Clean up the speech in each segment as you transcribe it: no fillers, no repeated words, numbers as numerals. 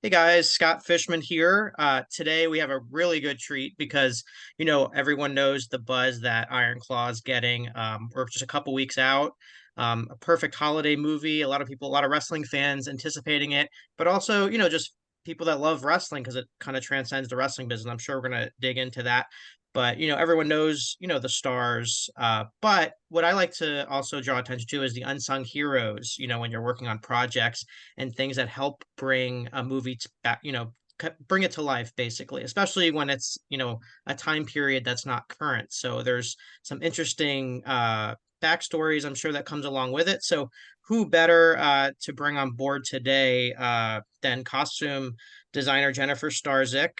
Hey guys, Scott Fishman here. Today we have a really good treat because everyone knows the buzz that Iron Claw is getting. We're just a couple weeks out. A perfect holiday movie. A lot of people, a lot of wrestling fans anticipating it, but also just people that love wrestling because it kind of transcends the wrestling business. I'm sure we're gonna dig into that. But everyone knows the stars. But what I like to also draw attention to is the unsung heroes. When you're working on projects and things that help bring a movie to back, bring it to life, basically, especially when it's, a time period that's not current. So there's some interesting backstories, I'm sure, that comes along with it. So who better to bring on board today than costume designer Jennifer Starzyk?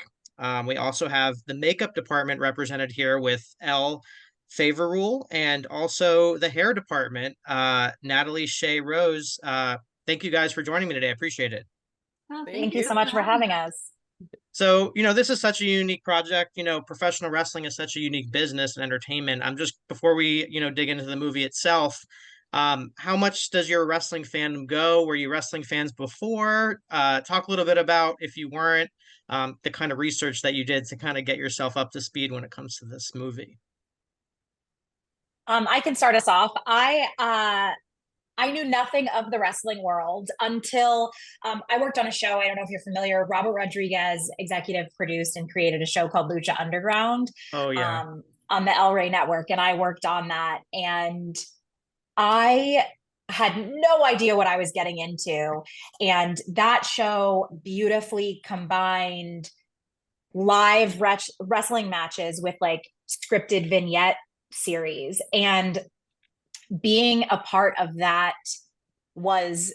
We also have the makeup department represented here with Elle Favorule and also the hair department, Natalie Shea Rose. Thank you guys for joining me today. I appreciate it. Oh, Thank thank you you. so much for having us. So, this is such a unique project. Professional wrestling is such a unique business and entertainment. I'm just, before we, dig into the movie itself, how much does your wrestling fandom go? Were you wrestling fans before? Talk a little bit about, if you weren't, the kind of research that you did to kind of get yourself up to speed when it comes to this movie. I can start us off. I knew nothing of the wrestling world until I worked on a show. I don't know if you're familiar. Robert Rodriguez executive produced and created a show called Lucha Underground Oh, yeah. on the El Rey Network, and I worked on that. And I had no idea what I was getting into. And that show beautifully combined live wrestling matches with like scripted vignette series. And being a part of that was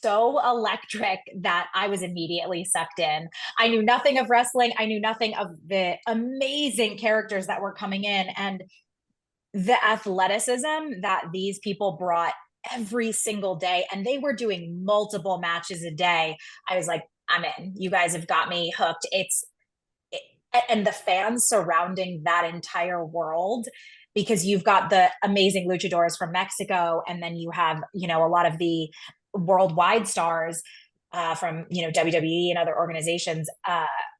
so electric that I was immediately sucked in. I knew nothing of wrestling. I knew nothing of the amazing characters that were coming in and the athleticism that these people brought every single day. And they were doing multiple matches a day. I was like, I'm in. You guys have got me hooked. And the fans surrounding that entire world, because you've got the amazing luchadors from Mexico, and then you have a lot of the worldwide stars from WWE and other organizations.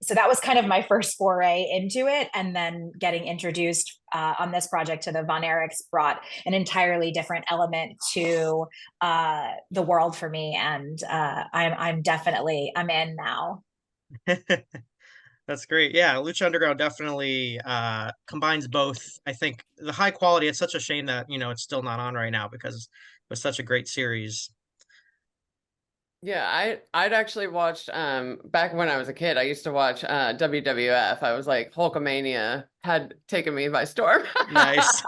So that was kind of my first foray into it, and then getting introduced on this project to the Von Erichs brought an entirely different element to the world for me, and I'm in now. That's great. Yeah, Lucha Underground definitely combines both. I think the high quality, it's such a shame that, it's still not on right now because it was such a great series. Yeah, I'd actually watched back when I was a kid, I used to watch WWF. I was like Hulkamania had taken me by storm. Nice.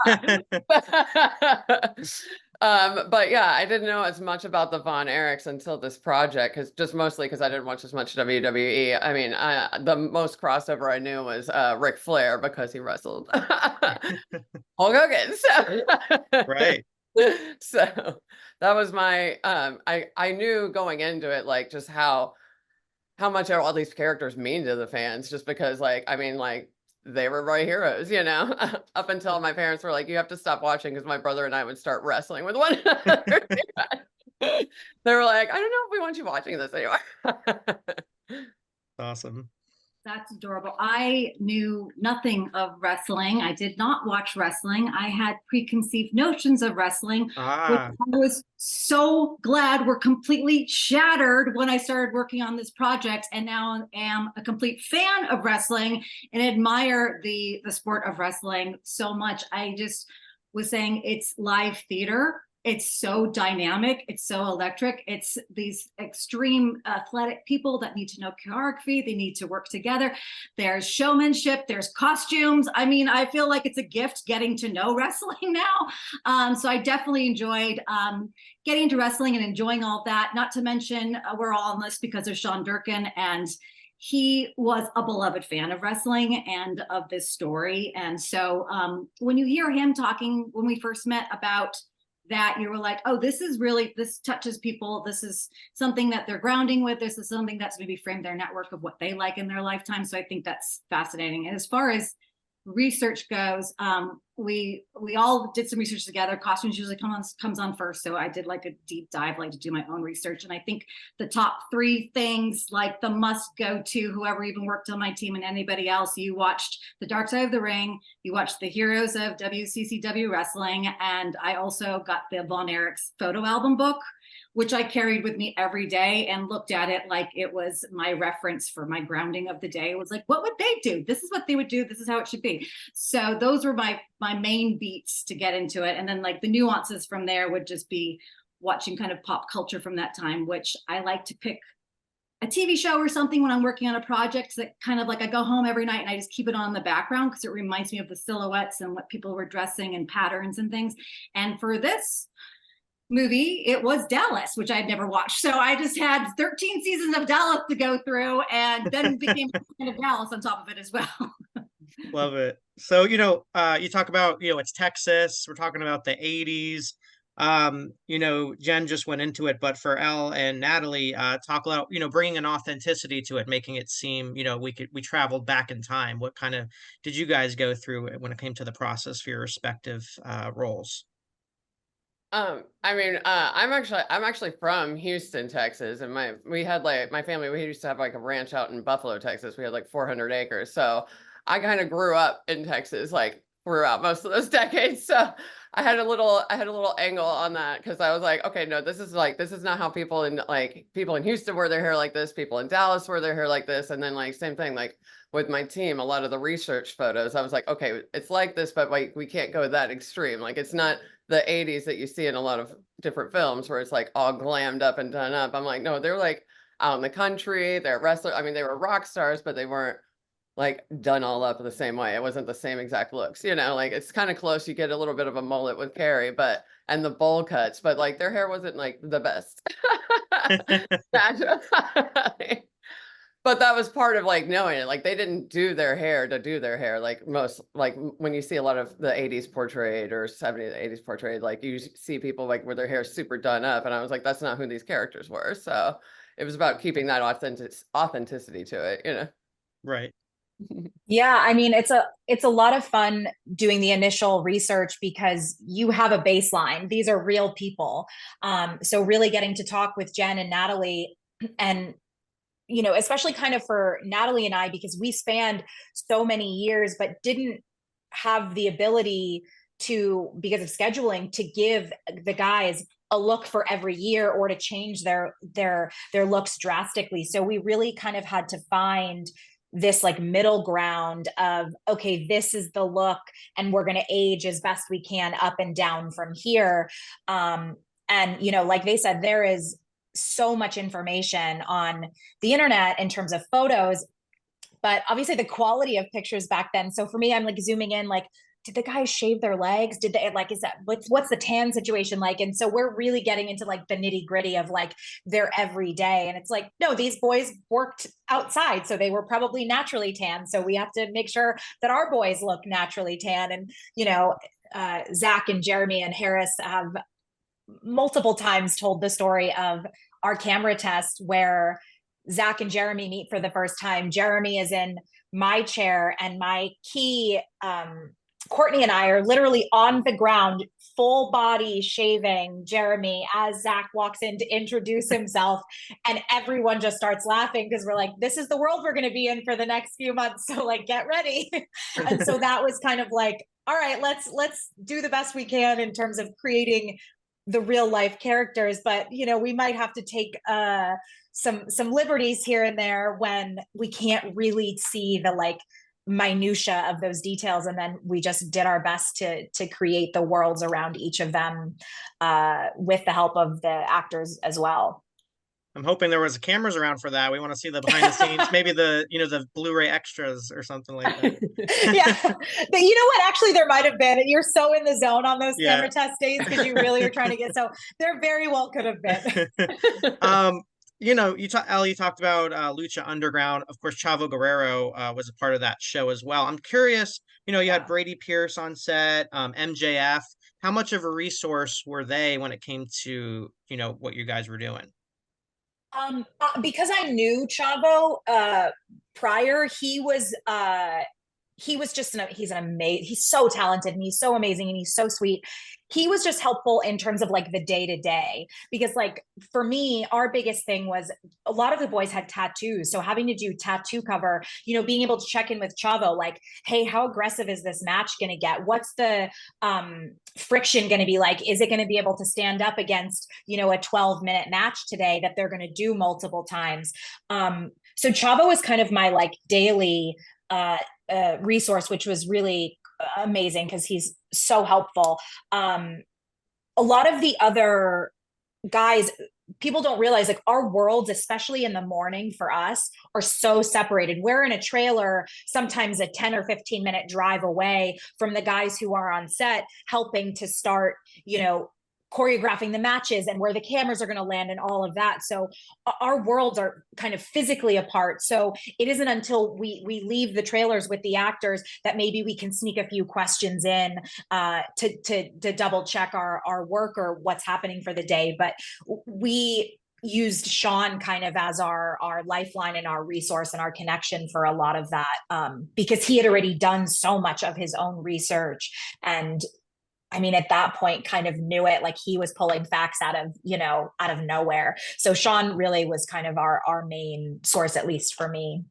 But yeah, I didn't know as much about the Von Erichs until this project, mostly because I didn't watch as much WWE. I mean, the most crossover I knew was Ric Flair because he wrestled Hulk Hogan. Right. So that was my I knew going into it like just how much all these characters mean to the fans, just because like I mean like they were my heroes, up until my parents were like, you have to stop watching, because my brother and I would start wrestling with one another. They were like, I don't know if we want you watching this anymore. Awesome. That's adorable. I knew nothing of wrestling. I did not watch wrestling. I had preconceived notions of wrestling, which Ah, I was so glad were completely shattered when I started working on this project, and now am a complete fan of wrestling and admire the sport of wrestling so much. I just was saying it's live theater. It's so dynamic. It's so electric. It's these extreme athletic people that need to know choreography. They need to work together. There's showmanship. There's costumes. I mean, I feel like it's a gift getting to know wrestling now. So I definitely enjoyed getting into wrestling and enjoying all of that. Not to mention, we're all on this because of Sean Durkin, and he was a beloved fan of wrestling and of this story. And so when you hear him talking, when we first met about that, you were like, oh, this touches people. This is something that they're grounding with. This is something that's maybe framed their network of what they like in their lifetime. So I think that's fascinating. And as far as research goes, we all did some research together. Costumes usually comes on first, so I did like a deep dive, like to do my own research. And I think the top 3 things, like the must go to whoever even worked on my team and anybody else, you watched The Dark Side of the Ring, you watched the Heroes of WCCW Wrestling, and I also got the Von Erich's photo album book, which I carried with me every day and looked at it like it was my reference for my grounding of the day. It was like, what would they do? This is what they would do. This is how it should be. So those were my main beats to get into it. And then like the nuances from there would just be watching kind of pop culture from that time, which I like to pick a TV show or something when I'm working on a project that kind of like I go home every night and I just keep it on in the background because it reminds me of the silhouettes and what people were dressing and patterns and things. And for this movie, it was Dallas, which I'd never watched. So I just had 13 seasons of Dallas to go through and then became a fan of Dallas on top of it as well. Love it. So, you talk about, it's Texas. We're talking about the 80s. Jen just went into it, but for Elle and Natalie, talk about, bringing an authenticity to it, making it seem, we traveled back in time. What kind of did you guys go through when it came to the process for your respective roles? I'm actually from Houston, Texas, and we had like my family, we used to have like a ranch out in Buffalo, Texas. We had like 400 acres. So I kind of grew up in Texas, like throughout most of those decades. So I had a little angle on that because I was like, okay, no, this is not how people in Houston wear their hair like this, people in Dallas wear their hair like this. And then like same thing, like with my team, a lot of the research photos, I was like, okay, it's like this, but like we can't go that extreme. Like it's not the 80s that you see in a lot of different films where it's like all glammed up and done up. I'm like, no, they're like out in the country, they're wrestlers. I mean, they were rock stars, but they weren't like done all up the same way. It wasn't the same exact looks, like it's kind of close. You get a little bit of a mullet with Carrie, and the bowl cuts, but like their hair wasn't like the best. But that was part of like knowing it. Like they didn't do their hair to do their hair. Like most, like when you see a lot of the 80s portrayed or 70s, 80s portrayed, like you see people like with their hair super done up. And I was like, that's not who these characters were. So it was about keeping that authenticity to it, Right. Yeah, I mean, it's a lot of fun doing the initial research because you have a baseline. These are real people. So really getting to talk with Jen and Natalie, and especially kind of for Natalie and I, because we spanned so many years, but didn't have the ability to, because of scheduling, to give the guys a look for every year or to change their looks drastically. So we really kind of had to find this like middle ground of, okay, this is the look and we're going to age as best we can up and down from here. And, like they said, there is so much information on the internet in terms of photos, but obviously the quality of pictures back then. So for me, I'm like zooming in, like, did the guys shave their legs? Did they like, is that what's the tan situation like? And so we're really getting into like the nitty gritty of like their everyday. And it's like, no, these boys worked outside, so they were probably naturally tan. So we have to make sure that our boys look naturally tan. And, Zach and Jeremy and Harris have multiple times told the story of our camera test where Zach and Jeremy meet for the first time. Jeremy is in my chair and my key, Courtney and I are literally on the ground, full body shaving Jeremy as Zach walks in to introduce himself. And everyone just starts laughing because we're like, this is the world we're going to be in for the next few months. So like, get ready. And so that was kind of like, all right, let's do the best we can in terms of creating the real life characters. But, we might have to take some liberties here and there when we can't really see the like minutia of those details, and then we just did our best to create the worlds around each of them with the help of the actors as well. I'm hoping there was cameras around for that. We want to see the behind the scenes, maybe the Blu-ray extras or something like that. Yeah, but you know what? Actually, there might have been. You're so in the zone on those camera test days because you really are trying to get. So there very well could have been. You talked about Lucha Underground. Of course, Chavo Guerrero was a part of that show as well. I'm curious, you had Brady Pierce on set, MJF. How much of a resource were they when it came to, what you guys were doing? Because I knew Chavo prior, he was he was just he's an amazing, he's so talented and he's so amazing and he's so sweet. He was just helpful in terms of like the day to day, because like for me, our biggest thing was a lot of the boys had tattoos. So having to do tattoo cover, you know, being able to check in with Chavo, like, hey, how aggressive is this match going to get? What's the friction going to be like? Is it going to be able to stand up against, you know, a 12-minute match today that they're going to do multiple times? So Chavo was kind of my like daily resource, which was really amazing because he's so helpful. A lot of the other guys, people don't realize like our worlds, especially in the morning for us, are so separated. We're in a trailer, sometimes a 10 or 15-minute drive away from the guys who are on set helping to start, you know, choreographing the matches and where the cameras are going to land and all of that. So our worlds are kind of physically apart. So it isn't until we leave the trailers with the actors that maybe we can sneak a few questions in to double check our work or what's happening for the day. But we used Sean kind of as our lifeline and our resource and our connection for a lot of that, because he had already done so much of his own research. And I mean, at that point, kind of knew it, like he was pulling facts out of, you know, out of nowhere. So Sean really was kind of our main source, at least for me.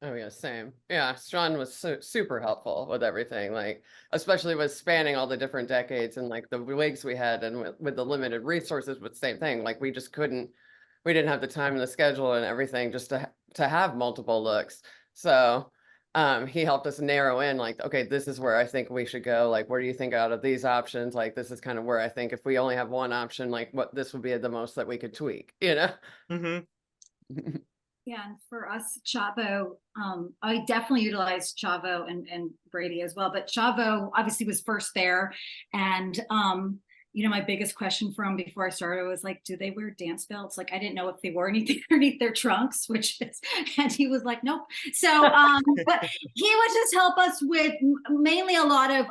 Oh yeah, same. Yeah, Sean was super helpful with everything, like especially with spanning all the different decades and like the wigs we had, and with the limited resources, but same thing. Like we just couldn't, we didn't have the time and the schedule and everything just to have multiple looks. So he helped us narrow in like, okay, this is where I think we should go. Like, where do you think out of these options? Like, this is kind of where I think if we only have one option, like what this would be the most that we could tweak, you know? Mm-hmm. Yeah, and for us, Chavo, I definitely utilized Chavo and Brady as well, but Chavo obviously was first there. And, you know, my biggest question for him before I started was like, do they wear dance belts? Like, I didn't know if they wore anything underneath their trunks, which is, and he was like, nope. So, but he would just help us with mainly a lot of,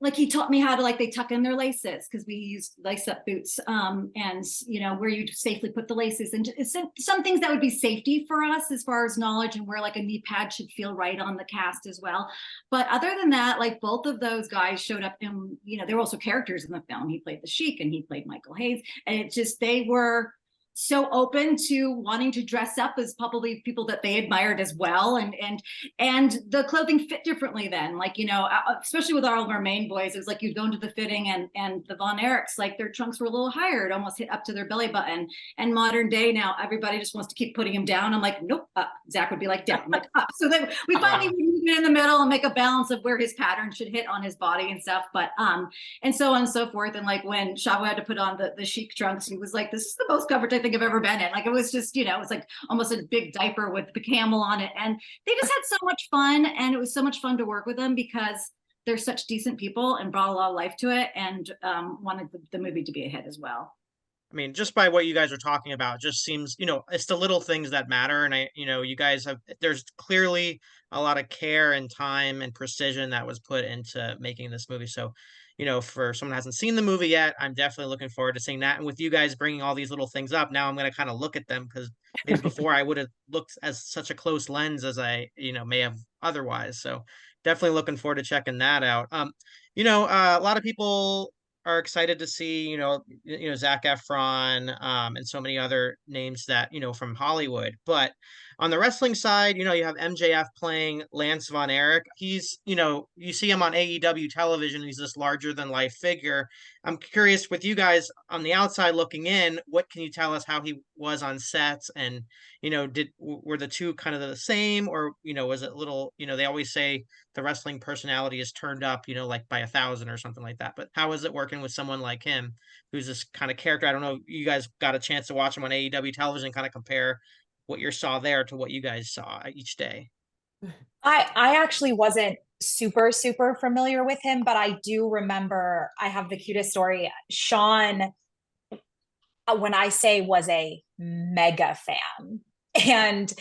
like he taught me how to, like, they tuck in their laces because we used lace up boots, and you know, where you safely put the laces, and some things that would be safety for us as far as knowledge, and where like a knee pad should feel right on the cast as well. But other than that, like both of those guys showed up, and you know, they were also characters in the film. He played the Sheik and he played Michael Hayes, and it just, they were so open to wanting to dress up as probably people that they admired as well, and the clothing fit differently then, like, you know, especially with all of our main boys, it was like you'd go into the fitting, and the Von Erichs, like their trunks were a little higher, it almost hit up to their belly button. And modern day now, everybody just wants to keep putting him down. I'm like, nope, up. Zach would be like, down. I'm like, up. So then we finally move it in the middle and make a balance of where his pattern should hit on his body and stuff. But and so on and so forth. And like when Chavo had to put on the Sheik trunks, he was like, this is the most coverage I think I've ever been in. Like, it was just, you know, it was like almost a big diaper with the camel on it. And they just had so much fun. And it was so much fun to work with them because they're such decent people and brought a lot of life to it, and wanted the movie to be a hit as well. I mean, just by what you guys are talking about, just seems, you know, it's the little things that matter. And you know, you guys have, there's clearly a lot of care and time and precision that was put into making this movie. So, you know, for someone who hasn't seen the movie yet, I'm definitely looking forward to seeing that. And with you guys bringing all these little things up, now I'm going to kind of look at them, because maybe before I would have looked as such a close lens as I, you know, may have otherwise. So definitely looking forward to checking that out. You know, a lot of people are excited to see, you know, Zac Efron, and so many other names that, you know, from Hollywood. But on the wrestling side, you know, you have MJF playing Lance Von Erich. He's, you know, you see him on AEW television. He's this larger than life figure. I'm curious, with you guys on the outside looking in, what can you tell us how he was on sets? And, you know, were the two kind of the same, or, you know, was it a little, you know, they always say the wrestling personality is turned up, you know, like by 1,000 or something like that. But how is it working with someone like him, who's this kind of character? I don't know, you guys got a chance to watch him on AEW television, kind of compare what you saw there to what you guys saw each day. I actually wasn't super familiar with him, but I do remember, I have the cutest story. Sean, when I say, was a mega fan, and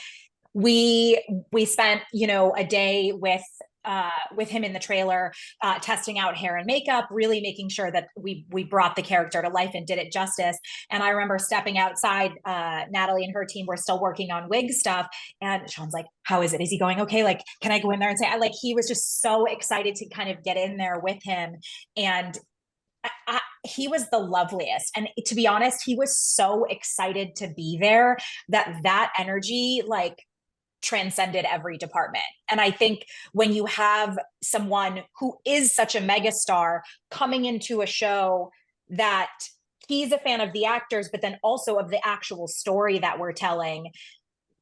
we spent, you know, a day with with him in the trailer, testing out hair and makeup, really making sure that we brought the character to life and did it justice. And I remember stepping outside, Natalie and her team were still working on wig stuff, and Sean's like, how is it? Is he going okay? Like, can I go in there and say, like, he was just so excited to kind of get in there with him. And he was the loveliest. And to be honest, he was so excited to be there that energy, like, transcended every department. And I think when you have someone who is such a megastar coming into a show that he's a fan of the actors, but then also of the actual story that we're telling,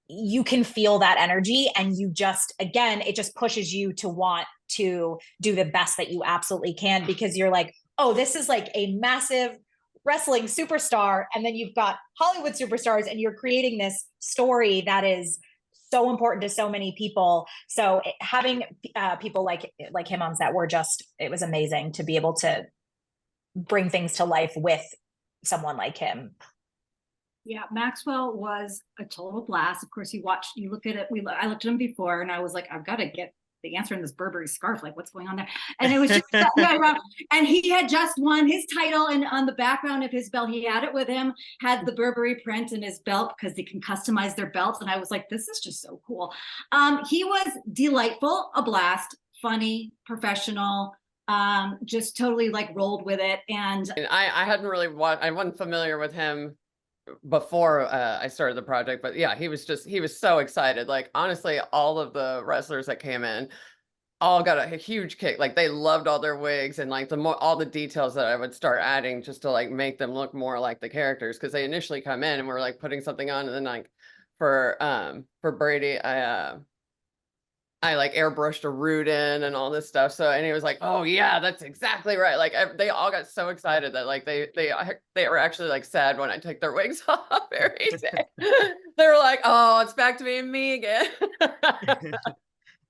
you can feel that energy. And you just, again, it just pushes you to want to do the best that you absolutely can, because you're like, oh, this is like a massive wrestling superstar. And then you've got Hollywood superstars, and you're creating this story that is so important to so many people. So having people like him on set it was amazing to be able to bring things to life with someone like him. Yeah, Maxwell was a total blast. Of course, you look at it. I looked at him before, and I was like, I've got to get the answer in this Burberry scarf. Like, what's going on there? And it was just, and he had just won his title, and on the background of his belt, he had it with him, had the Burberry print in his belt, because they can customize their belts. And I was like, this is just so cool. He was delightful, a blast, funny, professional, just totally like rolled with it. And I hadn't really watched, I wasn't familiar with him before I started the project, but yeah, he was so excited. Like, honestly, all of the wrestlers that came in all got a huge kick. Like, they loved all their wigs, and like all the details that I would start adding just to like make them look more like the characters. Cause they initially come in and we're like putting something on, and then like for Brady, I like airbrushed a root in and all this stuff. So, and he was like, oh yeah, that's exactly right. Like, they all got so excited that like they were actually like sad when I took their wigs off every day. They were like, oh, it's back to being me again.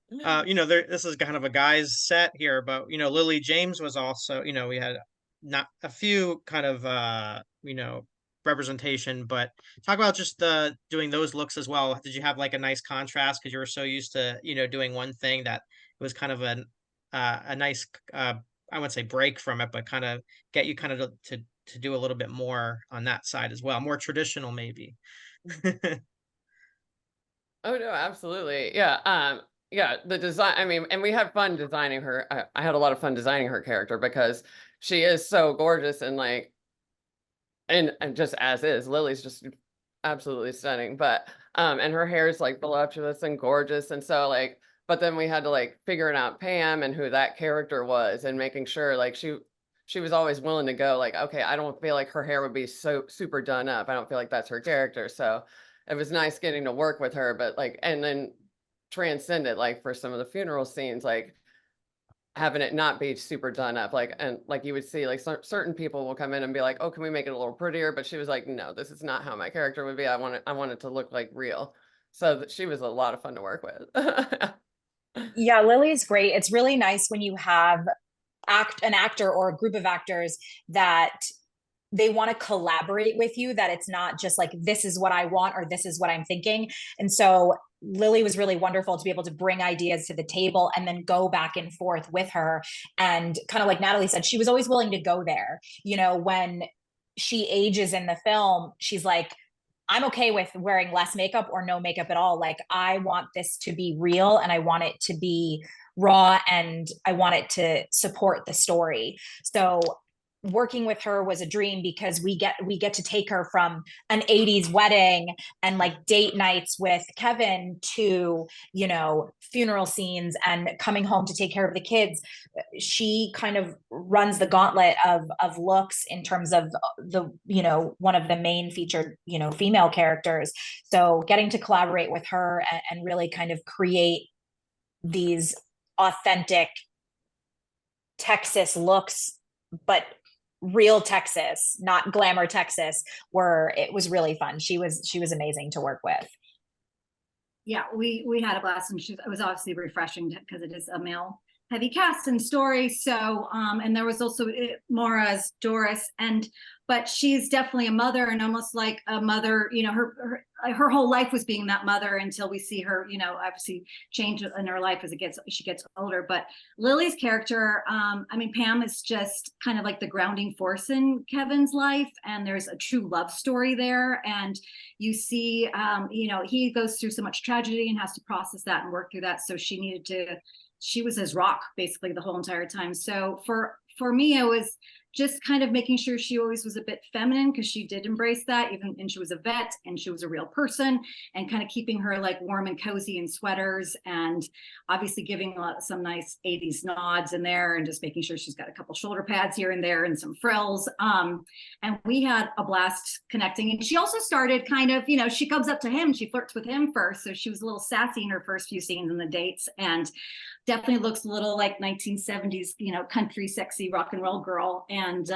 This is kind of a guy's set here, but Lily James was also, we had not a few kind of representation, but talk about just doing those looks as well. Did you have like a nice contrast, because you were so used to doing one thing, that it was kind of a nice I wouldn't say break from it, but kind of get you kind of to do a little bit more on that side as well, more traditional maybe. Oh no, absolutely. Yeah. Yeah, the design, I mean, and we had fun designing her. I had a lot of fun designing her character, because she is so gorgeous, and like, and just as is, Lily's just absolutely stunning. But and her hair is like voluptuous and gorgeous, and so like, but then we had to like figuring out Pam and who that character was, and making sure like she was always willing to go like, okay, I don't feel like her hair would be so super done up. I don't feel like that's her character. So it was nice getting to work with her, but like, and then transcend it, like for some of the funeral scenes, like having it not be super done up, like, and like you would see like certain people will come in and be like, oh, can we make it a little prettier? But she was like, no, this is not how my character would be. I want it to look like real. So that she was a lot of fun to work with. Yeah, Lily's great. It's really nice when you have an actor or a group of actors that they want to collaborate with you, that it's not just like, this is what I want, or this is what I'm thinking. And so Lily was really wonderful to be able to bring ideas to the table and then go back and forth with her. And kind of like Natalie said, she was always willing to go there. When she ages in the film, she's like, I'm okay with wearing less makeup or no makeup at all. Like, I want this to be real, and I want it to be raw, and I want it to support the story. So working with her was a dream, because we get to take her from an 80s wedding and like date nights with Kevin to funeral scenes and coming home to take care of the kids. She kind of runs the gauntlet of looks in terms of the one of the main featured female characters. So getting to collaborate with her and really kind of create these authentic Texas looks, but real Texas, not glamour Texas, it was really fun. She was amazing to work with. Yeah, we had a blast, and it was obviously refreshing because it is a male heavy cast and story. So, and there was also Maura's Doris, but she's definitely a mother, and almost like a mother, you know, her whole life was being that mother until we see her, you know, obviously change in her life as she gets older. But Lily's character, I mean, Pam is just kind of like the grounding force in Kevin's life, and there's a true love story there. And you see, you know, he goes through so much tragedy and has to process that and work through that. So she was his rock basically the whole entire time. So for me, it was just kind of making sure she always was a bit feminine, because she did embrace that, even, and she was a vet and she was a real person, and kind of keeping her like warm and cozy in sweaters, and obviously giving some nice 80s nods in there, and just making sure she's got a couple shoulder pads here and there and some frills. And we had a blast connecting. And she also started kind of, you know, she comes up to him, she flirts with him first. So she was a little sassy in her first few scenes in the dates, and definitely looks a little like 1970s, you know, country sexy rock and roll girl. And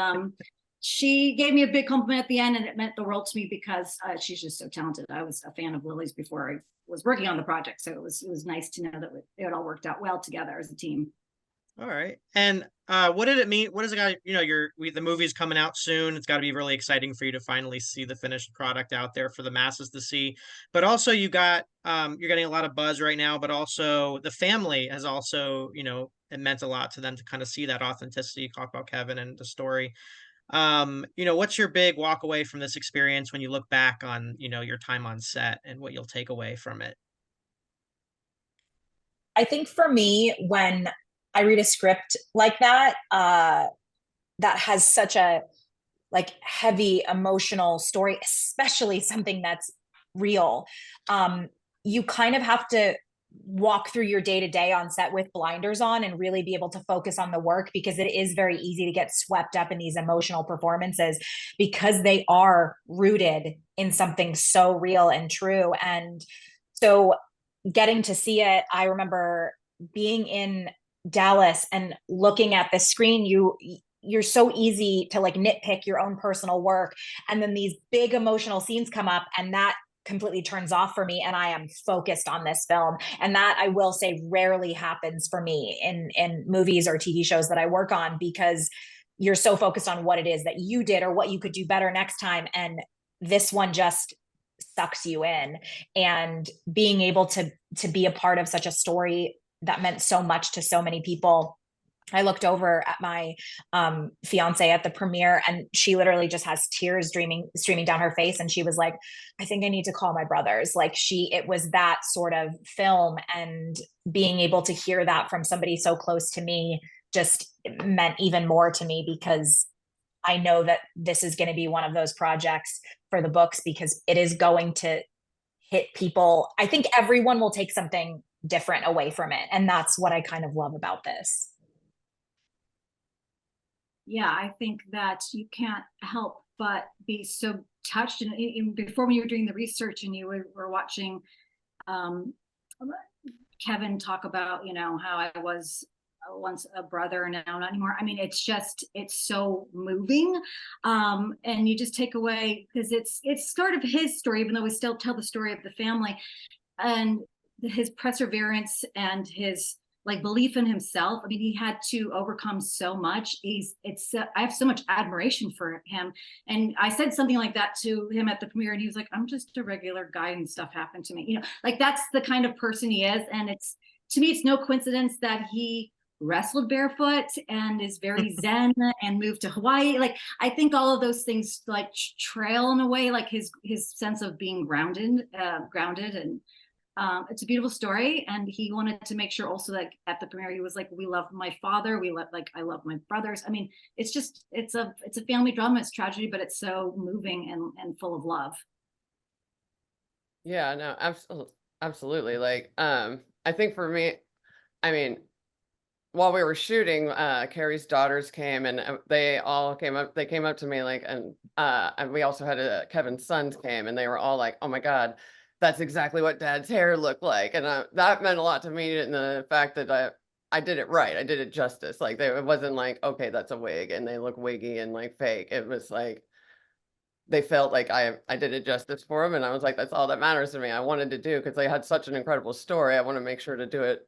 she gave me a big compliment at the end, and it meant the world to me, because she's just so talented. I was a fan of Lily's before I was working on the project, so it was nice to know that it all worked out well together as a team. All right. And what did it mean? What is it got? You know, the movie's coming out soon. It's got to be really exciting for you to finally see the finished product out there for the masses to see. But also, you're getting a lot of buzz right now. But also, the family has also, you know, it meant a lot to them to kind of see that authenticity. Talk about Kevin and the story. You know, what's your big walk away from this experience when you look back on, you know, your time on set and what you'll take away from it? I think for me, when I read a script like that, that has such a like heavy emotional story, especially something that's real, you kind of have to walk through your day to day on set with blinders on and really be able to focus on the work, because it is very easy to get swept up in these emotional performances because they are rooted in something so real and true. And so getting to see it, I remember being in Dallas and looking at the screen, you're so easy to like nitpick your own personal work, and then these big emotional scenes come up, and that completely turns off for me, and I am focused on this film. And that, I will say, rarely happens for me in movies or TV shows that I work on, because you're so focused on what it is that you did or what you could do better next time, and this one just sucks you in. And being able to be a part of such a story that meant so much to so many people. I looked over at my fiance at the premiere, and she literally just has tears streaming down her face, and she was like, I think I need to call my brothers. Like, it was that sort of film, and being able to hear that from somebody so close to me just meant even more to me, because I know that this is going to be one of those projects for the books, because it is going to hit people. I think everyone will take something different away from it, and that's what I kind of love about this. Yeah, I think that you can't help but be so touched. And even before, when you were doing the research and you were watching Kevin talk about, you know, how I was once a brother and now not anymore. I mean, it's so moving. And you just take away, because it's sort of his story, even though we still tell the story of the family, and his perseverance and his like belief in himself. I mean, he had to overcome so much. I have so much admiration for him. And I said something like that to him at the premiere, and he was like, I'm just a regular guy and stuff happened to me. You know, like, that's the kind of person he is. And to me, it's no coincidence that he wrestled barefoot and is very zen and moved to Hawaii. Like, I think all of those things like trail in a way, like his sense of being grounded. And it's a beautiful story, and he wanted to make sure also that at the premiere he was like, we love my father, I love my brothers. I mean, it's a family drama, it's tragedy, but it's so moving and full of love. Yeah, no, absolutely. Like, I think for me, I mean, while we were shooting, Carrie's daughters came, and they all came up. They came up to me like, and we also had Kevin's sons came, and they were all like, "Oh my God, that's exactly what Dad's hair looked like," and that meant a lot to me. In the fact that I did it right, I did it justice. Like, it wasn't like, okay, that's a wig, and they look wiggy and like fake. It was like they felt like I did it justice for them, and I was like, that's all that matters to me. I wanted to do, because they had such an incredible story. I want to make sure to do it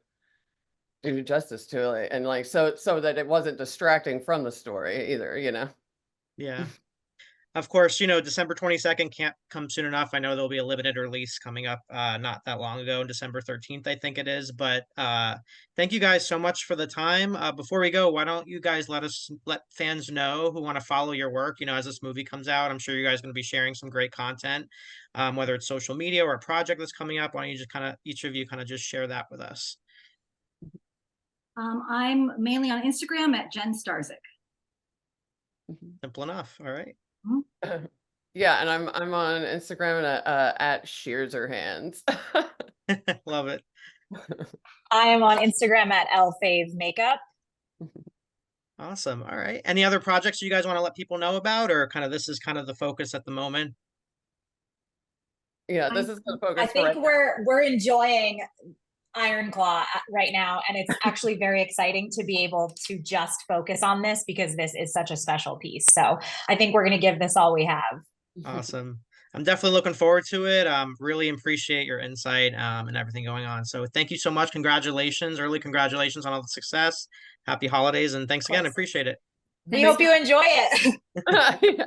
do justice to it, and like so that it wasn't distracting from the story either, you know. Yeah. Of course, December 22nd can't come soon enough. I know there'll be a limited release coming up not that long ago, December 13th, I think it is. But thank you guys so much for the time. Before we go, why don't you guys let fans know who want to follow your work, as this movie comes out. I'm sure you guys are going to be sharing some great content, whether it's social media or a project that's coming up. Why don't you just each of you kind of just share that with us? I'm mainly on Instagram at Jen Starzyk. Simple enough. All right. Yeah, and I'm on Instagram at Shears Her Hands. Love it. I am on Instagram at Elle Fave Makeup. Awesome. All right. Any other projects you guys want to let people know about, or this is kind of the focus at the moment? Yeah, this is the focus. I think we're enjoying Iron Claw right now, and it's actually very exciting to be able to just focus on this because this is such a special piece. So I think we're going to give this all we have. Awesome. I'm definitely looking forward to it. Really appreciate your insight and everything going on. So thank you so much. Congratulations, early congratulations on all the success. Happy holidays, and thanks again. I appreciate it. We hope you enjoy it. Yeah.